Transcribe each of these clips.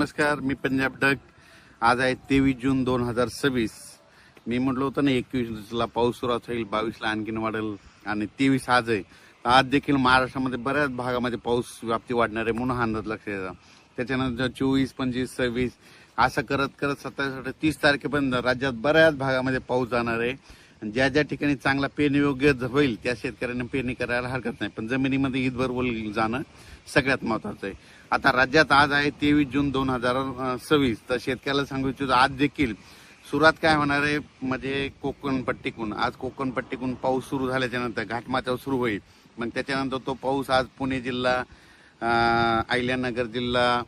नमस्कार, मी पंजाब डक। आज आहे 23 जून 2026। मी म्हटलं होतं ना 21ला पाऊस सुरुवात होईल, 22ला आणखीन वाढेल आणि 23 आज आहे। आज देखील महाराष्ट्रामध्ये बऱ्याच भागामध्ये पाऊस व्याप्ती वाढणार आहे म्हणून हा अंदाज लक्षात येतो। त्याच्यानंतर 24, 25, 26 असं करत करत 27, 30 तारखेपर्यंत राज्यात बऱ्याच भागामध्ये पाऊस जाणार आहे। ज्या ज्या ठिकाणी चांगला पेरणी योग्य होईल त्या शेतकऱ्यांना पेरणी करायला हरकत नाही, पण जमिनीमध्ये ईदभर ओल जाणं सगळ्यात महत्वाचं आहे। आता राज्यात आज आहे 23 जून 2026, तर शेतकऱ्याला सांगू इच्छितो आज देखील सुरुवात काय होणार आहे म्हणजे कोकण पट्टीकून। आज कोकण पट्टीकून पाऊस सुरू झाल्याच्या नंतर घाटमाथ्यावर सुरू होईल, मग त्याच्यानंतर तो पाऊस आज पुणे जिल्हा, अहिल्यानगर जिल्हा,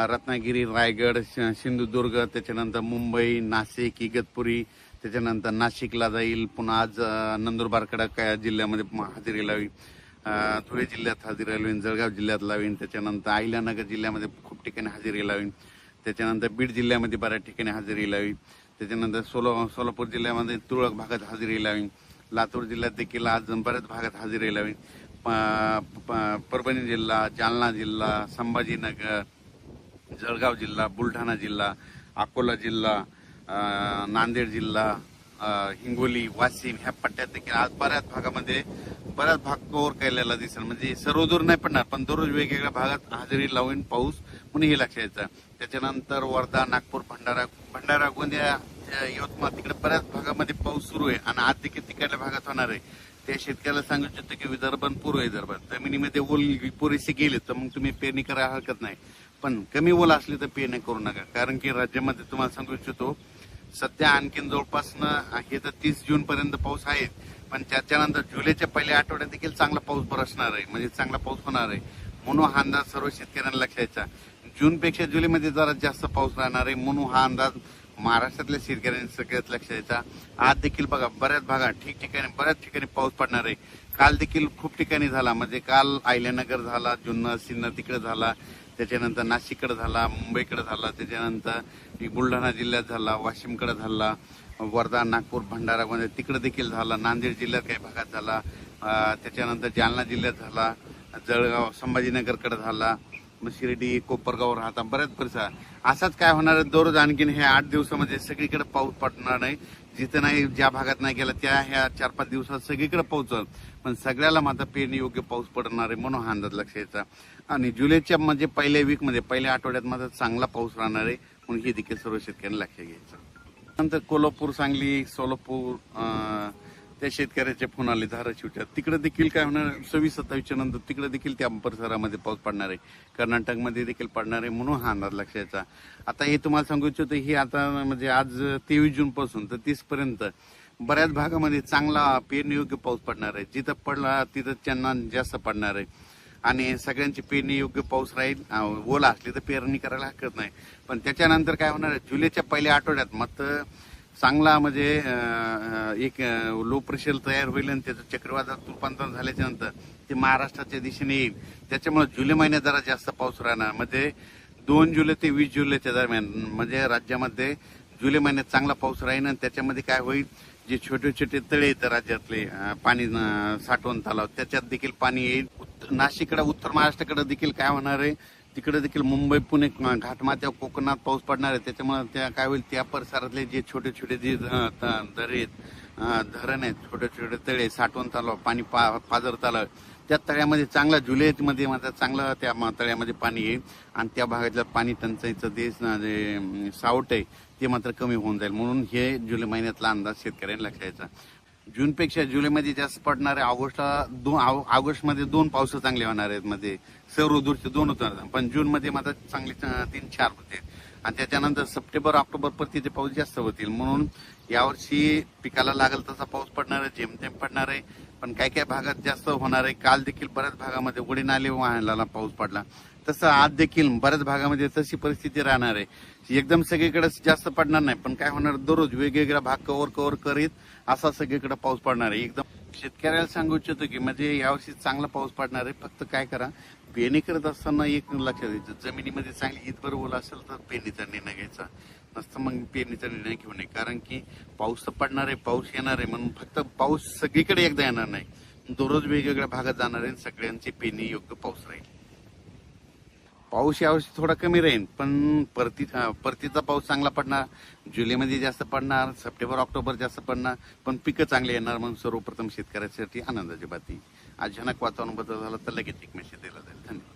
रत्नागिरी, रायगड, सिंधुदुर्ग, त्याच्यानंतर मुंबई, नाशिक, इगतपुरी, त्याच्यानंतर नाशिकला जाईल, पुन्हा आज नंदुरबारकडे काय जिल्ह्यामध्ये हजेरी लावी, धुळे जिल्ह्यात हजेरी लावीन, जळगाव जिल्ह्यात लावीन, त्याच्यानंतर अहिल्यानगर जिल्ह्यामध्ये खूप ठिकाणी हजेरी लावीन, त्याच्यानंतर बीड जिल्ह्यामध्ये बऱ्याच ठिकाणी हजेरी लावीन, त्याच्यानंतर सोलापूर जिल्ह्यामध्ये तुरळक भागात हजेरी लावीन, लातूर जिल्ह्यात देखील आज बऱ्याच भागात हजेरी लावीन, परभणी जिल्हा, जालना जिल्हा, संभाजीनगर, जळगाव जिल्हा, बुलढाणा जिल्हा, अकोला जिल्हा, नांदेड जिल्हा, हिंगोली, वाशिम ह्या पट्ट्यात देखील आज बऱ्याच भागामध्ये बऱ्याच भाग कव्हर केलेला दिसेल। म्हणजे सर्व दूर नाही पडणार, पण दररोज वेगवेगळ्या भागात हजेरी लावून पाऊस म्हणून हे लक्षात यायचं। त्याच्यानंतर वर्धा, नागपूर, भंडारा, गोंदिया, यवतमाळ तिकडे बऱ्याच भागामध्ये पाऊस सुरू आहे आणि आज देखील तिकडल्या भागात होणार आहे। त्या शेतकऱ्याला सांगू इच्छितो की विदर्भ, पूर्व विदर्भ जमिनीमध्ये ओल पुरेसे गेले तर मग तुम्ही पेरणी करायला हरकत नाही, पण कमी ओल असली तर पेरणी करू नका। कारण की राज्यामध्ये तुम्हाला सांगू इच्छितो सध्या आणखीन जवळपास हे तर 30 जून पर्यंत पाऊस आहे, पण त्याच्यानंतर जुलैच्या पहिल्या आठवड्यात देखील चांगला पाऊस बरसणार आहे, म्हणजे चांगला पाऊस होणार आहे म्हणून हा अंदाज सर्व शेतकऱ्यांना लक्षात यायचा। जूनपेक्षा जुलैमध्ये जरा जास्त पाऊस राहणार आहे म्हणून हा अंदाज महाराष्ट्रातल्या शेतकऱ्यांनी सगळ्यात लक्षात यायचा। आज देखील बघा बऱ्याच भागात बऱ्याच ठिकाणी पाऊस पडणार आहे। काल देखील खूप ठिकाणी झाला, म्हणजे काल अहिल्यानगर झाला, जुन्नर, सिन्नर तिकडे झाला, त्याच्यानंतर नाशिककडे झाला, मुंबईकडे झाला, त्याच्यानंतर बुलढाणा जिल्ह्यात झाला, वाशिमकडे झाला, वर्धा, नागपूर, भंडारा तिकडे देखील झाला, नांदेड जिल्ह्यात काही भागात झाला, त्याच्यानंतर जालना जिल्ह्यात झाला, जळगाव, संभाजीनगरकडे झाला, शिर्डी, कोपरगाव राहता बऱ्याच परिसर। असाच काय होणार आहे, दररोज आणखीन हे 8 दिवसामध्ये सगळीकडे पाऊस पडणार नाही। जिथे नाही, ज्या भागात नाही गेला त्या ह्या 4-5 दिवसात सगळीकडे पाऊस, पण सगळ्याला मात्र पेरणी योग्य पाऊस पडणार आहे म्हणून हा अंदाज लक्षात यायचा। आणि जुलैच्या म्हणजे पहिल्या वीकमध्ये पहिल्या आठवड्यात मात्र चांगला पाऊस राहणार आहे म्हणून हे देखील सर्व शेतकऱ्यांना लक्षात घ्यायचं। नंतर कोल्हापूर, सांगली, सोलापूर त्या शेतकऱ्याचे फोन आले, धाराशिवच्या तिकडे देखील काय होणार 26-27च्या नंतर तिकडे देखील त्या परिसरामध्ये पाऊस पडणार आहे, कर्नाटकमध्ये देखील पडणार आहे म्हणून हा अंदाज लक्षात यायचा। आता हे तुम्हाला सांगू इच्छितो ही आता म्हणजे आज 23 जून पासून तर 30 पर्यंत बऱ्याच भागामध्ये चांगला पेरणी योग्य पाऊस पडणार आहे। जिथं पडला तिथं त्यांना जास्त पडणार आहे आणि सगळ्यांची पेरणी योग्य पाऊस राहील। ओला असली तर पेरणी करायला हरकत नाही, पण त्याच्यानंतर काय होणार आहे जुलैच्या पहिल्या आठवड्यात मात्र चांगला म्हणजे एक लो प्रेशर तयार होईल आणि त्याचं चक्रीवादळात रूपांतर झाल्याच्या नंतर ते महाराष्ट्राच्या दिशेने येईल। त्याच्यामुळे जुलै महिन्यात जरा जास्त पाऊस राहणार, म्हणजे 2 जुलै ते 20 जुलैच्या दरम्यान म्हणजे राज्यामध्ये जुलै महिन्यात चांगला पाऊस राहील आणि त्याच्यामध्ये काय होईल जे छोटे छोटे तळे आहेत राज्यातले पाणी साठवण तलाव त्याच्यात देखील पाणी येईल। नाशिककडे, उत्तर महाराष्ट्राकडे देखील काय होणार आहे, तिकडे देखील मुंबई, पुणे, घाटमाथ्या, कोकणात पाऊस पडणार आहे। त्याच्यामुळे त्या काय होईल त्या परिसरातले जे छोटे छोटे जे दरे आहेत, धरण आहेत, छोटे छोटे तळे, साठवण तलाव, पाणी पाझर तलाव, त्या तळ्यामध्ये चांगला जुलैमध्ये मात्र चांगलं त्या तळ्यामध्ये पाणी येईल आणि त्या भागातलं पाणी टंचाईचं जे सावट आहे ते मात्र कमी होऊन जाईल म्हणून हे जुलै महिन्यातला अंदाज शेतकऱ्यांना लक्षात यायचा। जूनपेक्षा जुलैमध्ये जास्त पडणार आहे। ऑगस्टमध्ये 2 पावस चांगले होणार आहेत, मध्ये सर्व दूरचे 2 होणार, पण जूनमध्ये मात्र चांगले 3-4 होते आणि त्याच्यानंतर सप्टेंबर, ऑक्टोबर परतीचे पाऊस जास्त होतील म्हणून यावर्षी पिकाला लागल तसा पाऊस पडणार आहे, जेमतेम पडणार आहे, पण काही काही भागात जास्त होणार आहे। काल देखील बऱ्याच भागामध्ये उडी नाले वाहनाला पाऊस पडला, तसं आज देखील बऱ्याच भागामध्ये तशी परिस्थिती राहणार आहे। एकदम सगळीकडे जास्त पडणार नाही, पण काय होणार दररोज वेगवेगळ्या भाग कव्हर करीत असा सगळीकडे पाऊस पडणार आहे। एकदम शेतकऱ्याला सांगू इच्छितो की म्हणजे यावर्षी चांगला पाऊस पडणार आहे। फक्त काय करा, पेरणी करत असताना एक लक्षात द्यायचं, जमिनीमध्ये चांगली ईदभर ओल असेल तर पेरणीचा निर्णय घ्यायचा, नसतं मग पेरणीचा निर्णय घेऊ नये। कारण की पाऊस तर पडणार आहे, पाऊस येणार आहे म्हणून फक्त पाऊस सगळीकडे एकदा येणार नाही, दररोज वेगवेगळ्या भागात जाणार आहे, सगळ्यांची पेरणी योग्य पाऊस राहील। पाऊस यावर्षी थोडा कमी राहील, पण परतीचा पाऊस चांगला पडणार, जुलैमध्ये जास्त पडणार, सप्टेंबर ऑक्टोबर जास्त पडणार, पण पिकं चांगली येणार म्हणून सर्वप्रथम शेतकऱ्यासाठी आनंदाची बातमी. अचानक वातावरण बदल झाला तर लगेच एक मेसेज दिला जाईल. धन्यवाद.